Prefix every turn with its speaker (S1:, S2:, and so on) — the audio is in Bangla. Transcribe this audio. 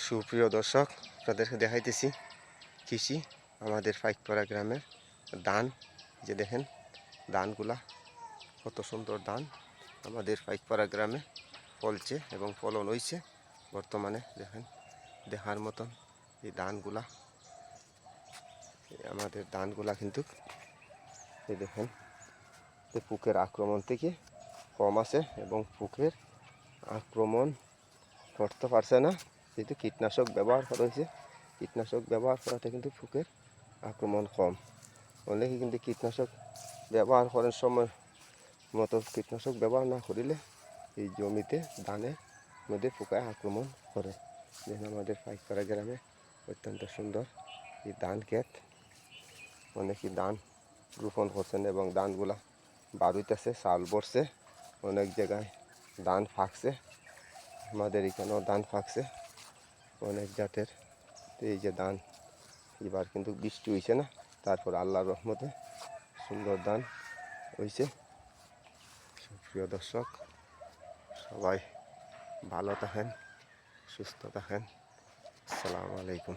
S1: সুপ্রিয় দর্শক, আপনাদেরকে দেখাইতেছি কৃষি আমাদের পাইকপাড়া গ্রামের ধান। যে দেখেন ধানগুলা কত সুন্দর ধান আমাদের পাইকপাড়া গ্রামে ফলছে এবং ফলন হয়েছে বর্তমানে। দেখেন দেখার মতন এই ধানগুলা, আমাদের ধানগুলা কিন্তু এই দেখেন পোকের আক্রমণ থেকে কম আছে এবং পোকের আক্রমণ করতে পারছে না, যেহেতু কীটনাশক ব্যবহার করা হয়েছে। কীটনাশক ব্যবহার করাতে কিন্তু পোকের আক্রমণ কম। অনেকে কিন্তু কীটনাশক ব্যবহার করার সময় মতো কীটনাশক ব্যবহার না করিলে এই জমিতে ধানের মধ্যে পোকায় আক্রমণ করে। যেন আমাদের পাইকপাড়া গ্রামে অত্যন্ত সুন্দর এই ধান ক্ষেত, অনেকেই ধান রোপণ করছেন এবং ধানগুলা বাড়িতেছে, চাল পড়ছে, অনেক জায়গায় ধান ফাঁকছে, আমাদের এখানেও ধান ফাঁকছে অনেক জাতের। তো এই যে ধান এবার কিন্তু বৃষ্টি হয়েছে না, তারপর আল্লাহর রহমতে সুন্দর ধান হয়েছে। সুপ্রিয় দর্শক, সবাই ভালো থাকেন, সুস্থ থাকেন। আসসালামু আলাইকুম।